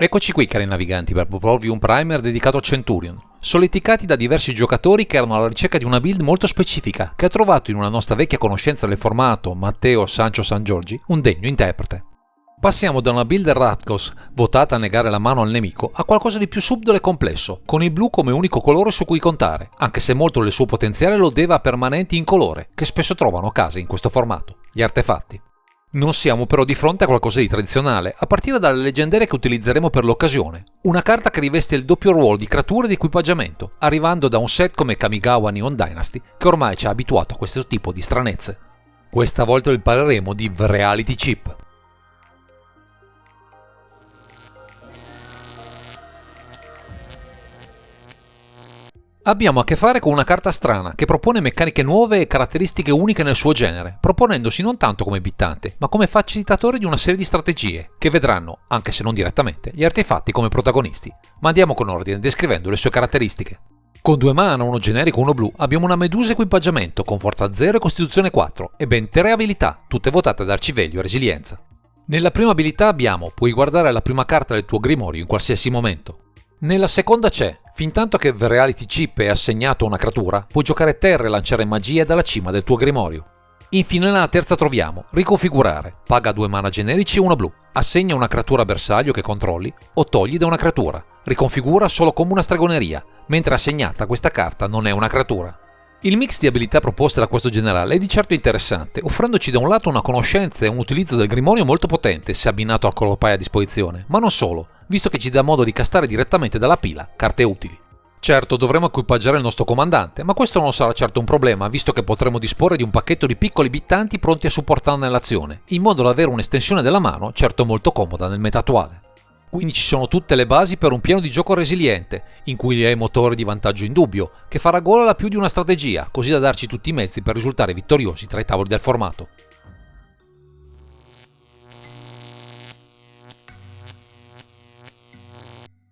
Eccoci qui cari naviganti per proporvi un primer dedicato a Centurion, solleticati da diversi giocatori che erano alla ricerca di una build molto specifica che ha trovato in una nostra vecchia conoscenza del formato, Matteo Sancho Sangiorgi, un degno interprete. Passiamo da una build Ratgos, votata a negare la mano al nemico, a qualcosa di più subdolo e complesso, con il blu come unico colore su cui contare, anche se molto del suo potenziale lo deve a permanenti incolore, che spesso trovano casa in questo formato, gli artefatti. Non siamo però di fronte a qualcosa di tradizionale, a partire dalle leggendarie che utilizzeremo per l'occasione. Una carta che riveste il doppio ruolo di creature e di equipaggiamento, arrivando da un set come Kamigawa Neon Dynasty, che ormai ci ha abituato a questo tipo di stranezze. Questa volta vi parleremo di Reality Chip. Abbiamo a che fare con una carta strana che propone meccaniche nuove e caratteristiche uniche nel suo genere, proponendosi non tanto come bittante, ma come facilitatore di una serie di strategie che vedranno, anche se non direttamente, gli artefatti come protagonisti. Ma andiamo con ordine, descrivendo le sue caratteristiche. Con 2 mana, uno generico e uno blu, abbiamo una medusa equipaggiamento con forza 0 e costituzione 4 e ben 3 abilità, tutte votate ad arciveglio e resilienza. Nella prima abilità abbiamo: puoi guardare la prima carta del tuo grimorio in qualsiasi momento. Nella seconda c'è: fintanto che Reality Chip è assegnato a una creatura, puoi giocare terra e lanciare magie dalla cima del tuo grimorio. Infine nella terza troviamo Riconfigurare: paga 2 mana generici e 1 blu, assegna una creatura bersaglio che controlli o togli da una creatura, riconfigura solo come una stregoneria, mentre assegnata questa carta non è una creatura. Il mix di abilità proposte da questo generale è di certo interessante, offrendoci da un lato una conoscenza e un utilizzo del grimorio molto potente se abbinato al color pie a disposizione, ma non solo, visto che ci dà modo di castare direttamente dalla pila carte utili. Certo, dovremo equipaggiare il nostro comandante, ma questo non sarà certo un problema, visto che potremo disporre di un pacchetto di piccoli bittanti pronti a supportarne l'azione, in modo da avere un'estensione della mano certo molto comoda nel meta attuale. Quindi ci sono tutte le basi per un piano di gioco resiliente, in cui è motore di vantaggio indubbio, che farà gola alla più di una strategia, così da darci tutti i mezzi per risultare vittoriosi tra i tavoli del formato.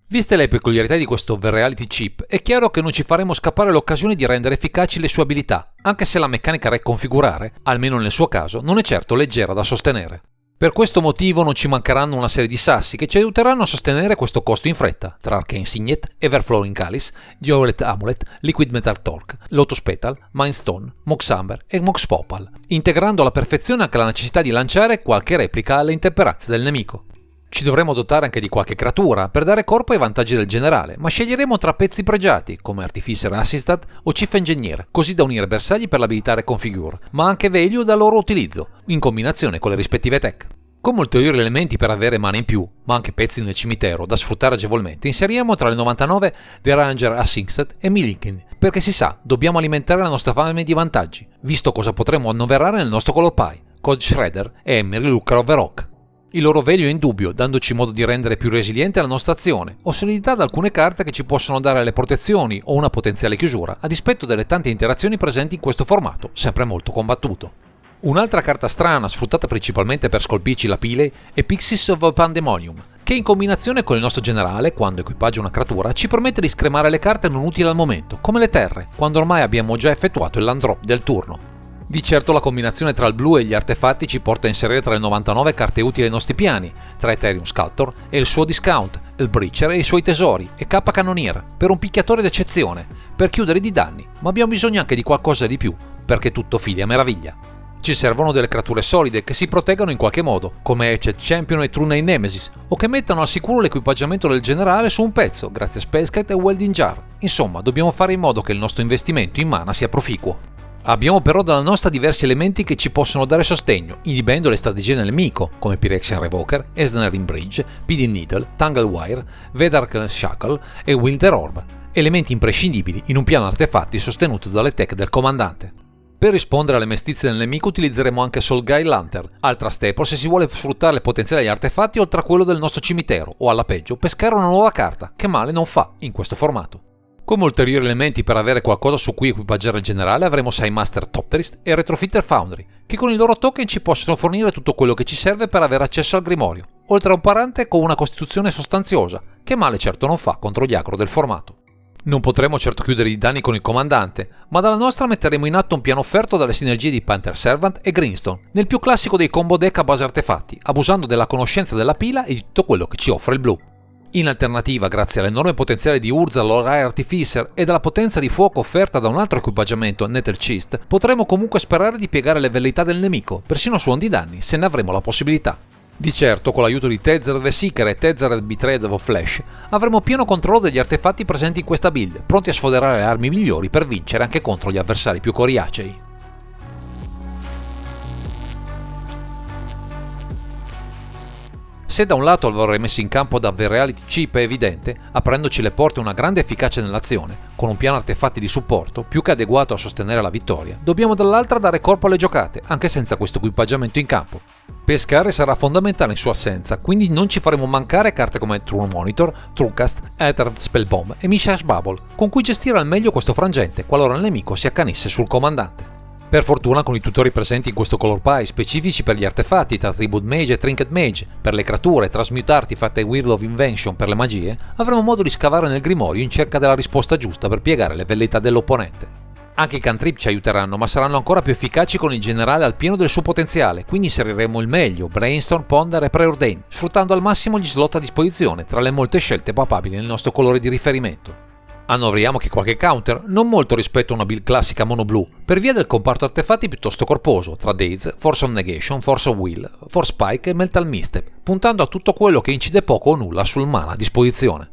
Viste le peculiarità di questo Reality Chip, è chiaro che non ci faremo scappare l'occasione di rendere efficaci le sue abilità, anche se la meccanica Reconfigurare, almeno nel suo caso, non è certo leggera da sostenere. Per questo motivo non ci mancheranno una serie di sassi che ci aiuteranno a sostenere questo costo in fretta, tra Arcane Signet, Everflowing Chalice, Violet Amulet, Liquid Metal Torque, Lotus Petal, Mindstone, Mox Amber e Mox Popal, integrando alla perfezione anche la necessità di lanciare qualche replica alle intemperanze del nemico. Ci dovremo dotare anche di qualche creatura per dare corpo ai vantaggi del generale, ma sceglieremo tra pezzi pregiati come Artificer Assistant o Chief Engineer, così da unire bersagli per l'abilità Reconfigure, ma anche value dal loro utilizzo, in combinazione con le rispettive tech. Come ulteriori elementi per avere mana in più, ma anche pezzi nel cimitero da sfruttare agevolmente, inseriamo tra le 99 The Ranger Assistant e Milikin, perché si sa, dobbiamo alimentare la nostra fame di vantaggi, visto cosa potremo annoverare nel nostro color pie, Code Shredder e Emery Looker of the Rock. Il loro value è indubbio, dandoci modo di rendere più resiliente la nostra azione, o solidità da alcune carte che ci possono dare le protezioni o una potenziale chiusura, a dispetto delle tante interazioni presenti in questo formato, sempre molto combattuto. Un'altra carta strana, sfruttata principalmente per scolpirci la pile, è Pixies of Pandemonium, che in combinazione con il nostro generale, quando equipaggia una creatura, ci permette di scremare le carte non utili al momento, come le terre, quando ormai abbiamo già effettuato il land drop del turno. Di certo la combinazione tra il blu e gli artefatti ci porta a inserire tra le 99 carte utili ai nostri piani, tra Ethereum Sculptor e il suo discount, il Breacher e i suoi tesori, e K Cannoneer, per un picchiatore d'eccezione, per chiudere di danni, ma abbiamo bisogno anche di qualcosa di più, perché tutto fili a meraviglia. Ci servono delle creature solide che si proteggano in qualche modo, come Etched Champion e True Name Nemesis, o che mettano al sicuro l'equipaggiamento del generale su un pezzo, grazie a Spellskite e Welding Jar. Insomma, dobbiamo fare in modo che il nostro investimento in mana sia proficuo. Abbiamo però dalla nostra diversi elementi che ci possono dare sostegno, inibendo le strategie del nemico, come Phyrexian Revoker, Ensnaring Bridge, Pidgin Needle, Tanglewire, Vedark Shackle e Wilder Orb, elementi imprescindibili in un piano artefatti sostenuto dalle tech del comandante. Per rispondere alle mestizie del nemico utilizzeremo anche Soul Guide Lantern, altra staple se si vuole sfruttare il potenziale degli artefatti oltre a quello del nostro cimitero, o alla peggio pescare una nuova carta, che male non fa in questo formato. Come ulteriori elementi per avere qualcosa su cui equipaggiare il generale avremo Sidemaster Topterist e Retrofitter Foundry, che con i loro token ci possono fornire tutto quello che ci serve per avere accesso al grimorio, oltre a un parante con una costituzione sostanziosa, che male certo non fa contro gli agro del formato. Non potremo certo chiudere i danni con il comandante, ma dalla nostra metteremo in atto un piano offerto dalle sinergie di Panther Servant e Greenstone, nel più classico dei combo deck a base artefatti, abusando della conoscenza della pila e di tutto quello che ci offre il blu. In alternativa, grazie all'enorme potenziale di Urza Lore Artificer e alla potenza di fuoco offerta da un altro equipaggiamento, Nether Chist, potremo comunque sperare di piegare le velleità del nemico, persino a suon di danni, se ne avremo la possibilità. Di certo, con l'aiuto di Tezzeret the Seeker e Tezzeret Betrayed of Flesh, avremo pieno controllo degli artefatti presenti in questa build, pronti a sfoderare le armi migliori per vincere anche contro gli avversari più coriacei. Se da un lato l'avrei messo in campo da The Reality Chip è evidente, aprendoci le porte una grande efficacia nell'azione, con un piano artefatti di supporto più che adeguato a sostenere la vittoria, dobbiamo dall'altra dare corpo alle giocate, anche senza questo equipaggiamento in campo. Pescare sarà fondamentale in sua assenza, quindi non ci faremo mancare carte come True Monitor, Truecast, Aether Spellbomb e Mishra's Bubble, con cui gestire al meglio questo frangente qualora il nemico si accanisse sul comandante. Per fortuna con i tutori presenti in questo color pie specifici per gli artefatti tra Tribute Mage e Trinket Mage, per le creature, Transmute Artifact e Wheel of Invention per le magie, avremo modo di scavare nel grimorio in cerca della risposta giusta per piegare le velleità dell'opponente. Anche i cantrip ci aiuteranno, ma saranno ancora più efficaci con il generale al pieno del suo potenziale, quindi inseriremo il meglio, Brainstorm, Ponder e Preordain, sfruttando al massimo gli slot a disposizione tra le molte scelte papabili nel nostro colore di riferimento. Annoveriamo che qualche counter, non molto rispetto a una build classica mono blu, per via del comparto artefatti piuttosto corposo, tra Daze, Force of Negation, Force of Will, Force Spike e Mental Misstep, puntando a tutto quello che incide poco o nulla sul mana a disposizione.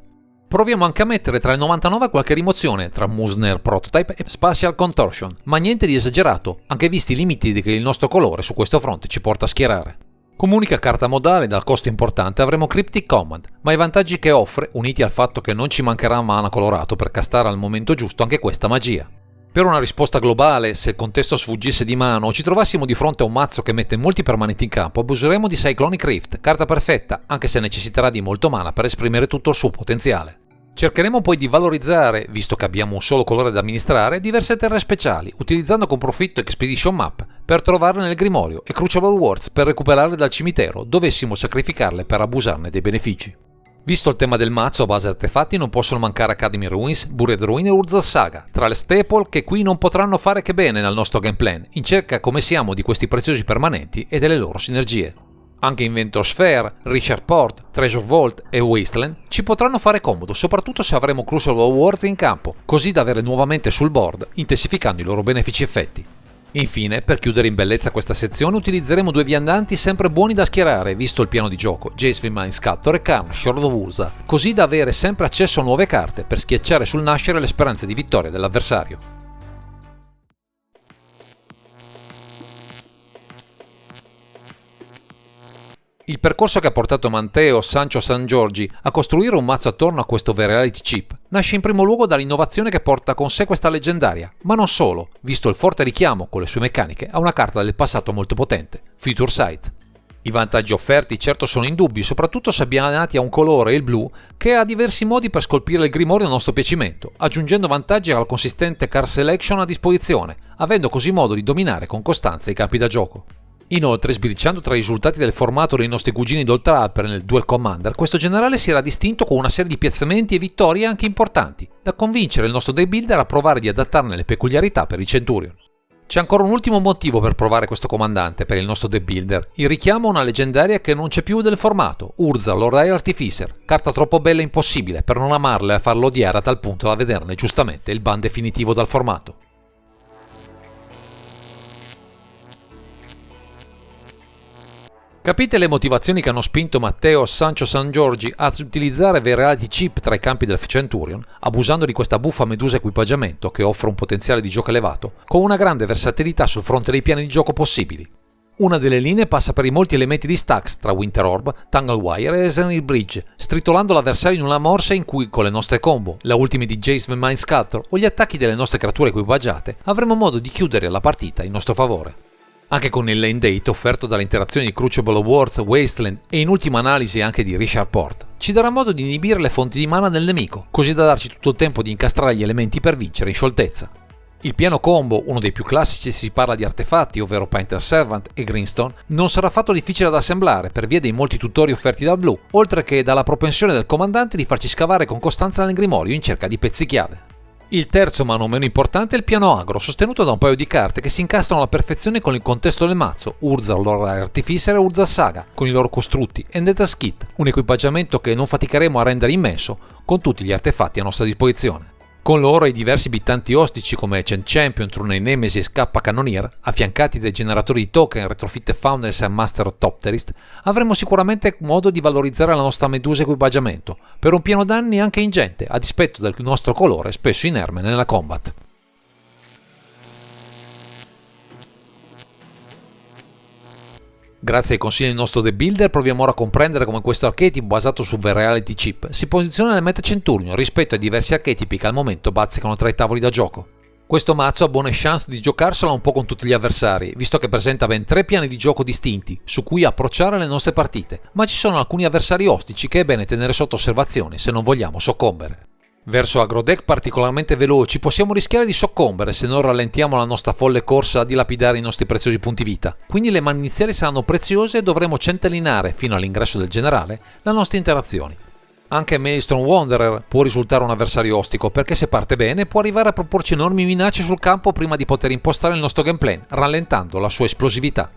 Proviamo anche a mettere tra il 99 qualche rimozione tra Musner Prototype e Spatial Contortion, ma niente di esagerato, anche visti i limiti che il nostro colore su questo fronte ci porta a schierare. Come unica carta modale dal costo importante avremo Cryptic Command, ma i vantaggi che offre, uniti al fatto che non ci mancherà mana colorato per castare al momento giusto anche questa magia. Per una risposta globale, se il contesto sfuggisse di mano o ci trovassimo di fronte a un mazzo che mette molti permanenti in campo, abuseremo di Cyclonic Rift, carta perfetta, anche se necessiterà di molto mana per esprimere tutto il suo potenziale. Cercheremo poi di valorizzare, visto che abbiamo un solo colore da amministrare, diverse terre speciali, utilizzando con profitto Expedition Map per trovarle nel grimorio e Crucible Words per recuperarle dal cimitero, dovessimo sacrificarle per abusarne dei benefici. Visto il tema del mazzo a base artefatti non possono mancare Academy Ruins, Buried Ruin e Urza's Saga, tra le staple che qui non potranno fare che bene nel nostro game plan, in cerca come siamo di questi preziosi permanenti e delle loro sinergie. Anche Inventor Sphere, Richard Port, Treasure Vault e Wasteland ci potranno fare comodo, soprattutto se avremo Crucible Words in campo, così da avere nuovamente sul board, intensificando i loro benefici effetti. Infine, per chiudere in bellezza questa sezione, utilizzeremo due viandanti sempre buoni da schierare, visto il piano di gioco, Jace Mind Scatter e Karn, Shard of Urza, così da avere sempre accesso a nuove carte per schiacciare sul nascere le speranze di vittoria dell'avversario. Il percorso che ha portato Manteo Sancho Sangiorgi a costruire un mazzo attorno a questo The Reality Chip nasce in primo luogo dall'innovazione che porta con sé questa leggendaria, ma non solo, visto il forte richiamo con le sue meccaniche a una carta del passato molto potente, Future Sight. I vantaggi offerti certo sono indubbi, soprattutto se abbinati a un colore, il blu, che ha diversi modi per scolpire il grimorio a nostro piacimento, aggiungendo vantaggi alla consistente card selection a disposizione, avendo così modo di dominare con costanza i campi da gioco. Inoltre, sbirciando tra i risultati del formato dei nostri cugini d'Oltralper nel Duel Commander, questo generale si era distinto con una serie di piazzamenti e vittorie anche importanti, da convincere il nostro deck builder a provare di adattarne le peculiarità per i Centurion. C'è ancora un ultimo motivo per provare questo comandante per il nostro deck builder, il richiamo a una leggendaria che non c'è più del formato, Urza Lore Artificer, carta troppo bella e impossibile per non amarla e farla odiare a tal punto da vederne giustamente il ban definitivo dal formato. Capite le motivazioni che hanno spinto Matteo Sancho Sangiorgi a utilizzare The Reality Chip tra i campi del Centurion, abusando di questa buffa medusa equipaggiamento che offre un potenziale di gioco elevato, con una grande versatilità sul fronte dei piani di gioco possibili. Una delle linee passa per i molti elementi di stacks tra Winter Orb, Tanglewire e Zenith Bridge, stritolando l'avversario in una morsa in cui con le nostre combo, la ultime di Jace the Mind Scatter o gli attacchi delle nostre creature equipaggiate, avremo modo di chiudere la partita in nostro favore. Anche con il lane date offerto dalle interazioni di Crucible Words, Wasteland e in ultima analisi anche di Richard Port, ci darà modo di inibire le fonti di mana del nemico, così da darci tutto il tempo di incastrare gli elementi per vincere in scioltezza. Il piano combo, uno dei più classici se si parla di artefatti, ovvero Painter Servant e Greenstone, non sarà affatto difficile da assemblare per via dei molti tutori offerti dal blu, oltre che dalla propensione del comandante di farci scavare con costanza nel grimorio in cerca di pezzi chiave. Il terzo, ma non meno importante, è il piano agro, sostenuto da un paio di carte che si incastrano alla perfezione con il contesto del mazzo, Urza Lord Artificer e Urza Saga, con i loro costrutti, e Endetas Kit, un equipaggiamento che non faticheremo a rendere immenso con tutti gli artefatti a nostra disposizione. Con loro e i diversi bittanti ostici come Chen Champion, Trune Nemesis e Scappa Cannonier, affiancati dai generatori di token, Retrofit Founders e Master Topterist, avremo sicuramente modo di valorizzare la nostra Medusa equipaggiamento, per un pieno danni anche ingente, a dispetto del nostro colore spesso inerme nella combat. Grazie ai consigli del nostro The Builder proviamo ora a comprendere come questo archetipo basato su The Reality Chip si posiziona nel meta Centurion rispetto ai diversi archetipi che al momento bazzicano tra i tavoli da gioco. Questo mazzo ha buone chance di giocarsela un po' con tutti gli avversari, visto che presenta ben 3 piani di gioco distinti su cui approcciare le nostre partite, ma ci sono alcuni avversari ostici che è bene tenere sotto osservazione se non vogliamo soccombere. Verso agrodeck particolarmente veloci possiamo rischiare di soccombere se non rallentiamo la nostra folle corsa a dilapidare i nostri preziosi punti vita, quindi le mani iniziali saranno preziose e dovremo centellinare fino all'ingresso del generale le nostre interazioni. Anche Maelstrom Wanderer può risultare un avversario ostico perché se parte bene può arrivare a proporci enormi minacce sul campo prima di poter impostare il nostro gameplay, rallentando la sua esplosività.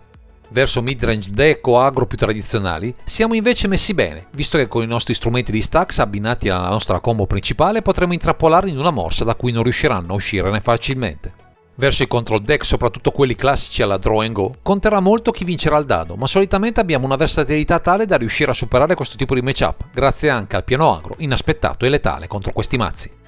Verso midrange deck o agro più tradizionali siamo invece messi bene, visto che con i nostri strumenti di stacks abbinati alla nostra combo principale potremo intrappolarli in una morsa da cui non riusciranno a uscirne facilmente. Verso i control deck, soprattutto quelli classici alla draw and go, conterà molto chi vincerà il dado, ma solitamente abbiamo una versatilità tale da riuscire a superare questo tipo di matchup, grazie anche al piano agro inaspettato e letale contro questi mazzi.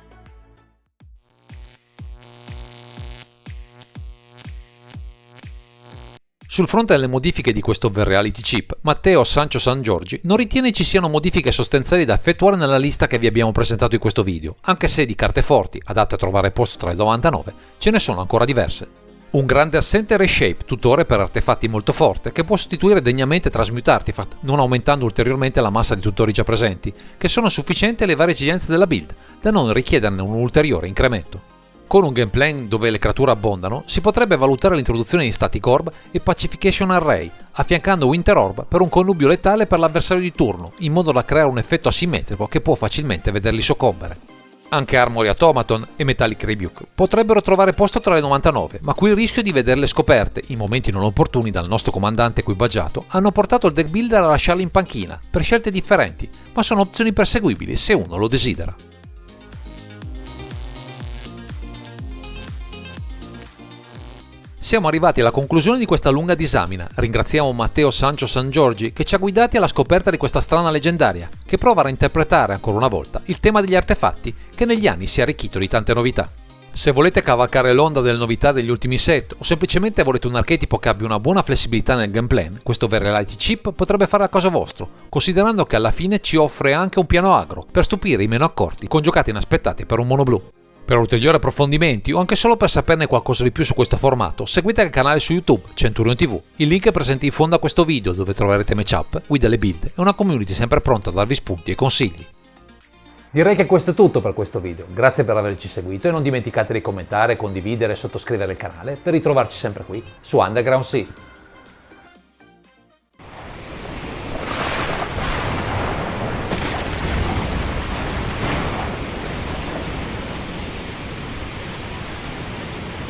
Sul fronte delle modifiche di questo The Reality Chip, Matteo Sancho Sangiorgi non ritiene ci siano modifiche sostanziali da effettuare nella lista che vi abbiamo presentato in questo video, anche se di carte forti, adatte a trovare posto tra i 99, ce ne sono ancora diverse. Un grande assente è Reshape, tutore per artefatti molto forte, che può sostituire degnamente Transmute Artifact, non aumentando ulteriormente la massa di tutori già presenti, che sono sufficienti alle varie esigenze della build, da non richiederne un ulteriore incremento. Con un gameplay dove le creature abbondano, si potrebbe valutare l'introduzione di Static Orb e Pacification Array, affiancando Winter Orb per un connubio letale per l'avversario di turno, in modo da creare un effetto asimmetrico che può facilmente vederli soccombere. Anche Armory Automaton e Metallic Rebuke potrebbero trovare posto tra le 99, ma qui il rischio di vederle scoperte, in momenti non opportuni dal nostro comandante equipaggiato, hanno portato il deck builder a lasciarle in panchina, per scelte differenti, ma sono opzioni perseguibili se uno lo desidera. Siamo arrivati alla conclusione di questa lunga disamina. Ringraziamo Matteo Sancho Sangiorgi che ci ha guidati alla scoperta di questa strana leggendaria, che prova a reinterpretare ancora una volta il tema degli artefatti che negli anni si è arricchito di tante novità. Se volete cavalcare l'onda delle novità degli ultimi set o semplicemente volete un archetipo che abbia una buona flessibilità nel gameplay, questo The Reality Chip potrebbe fare a cosa vostro, considerando che alla fine ci offre anche un piano agro per stupire i meno accorti con giocate inaspettate per un mono blu. Per ulteriori approfondimenti o anche solo per saperne qualcosa di più su questo formato, seguite il canale su YouTube Centurion TV. Il link è presente in fondo a questo video dove troverete matchup, guide alle build e una community sempre pronta a darvi spunti e consigli. Direi che questo è tutto per questo video, grazie per averci seguito e non dimenticate di commentare, condividere e sottoscrivere il canale per ritrovarci sempre qui su Underground Sea.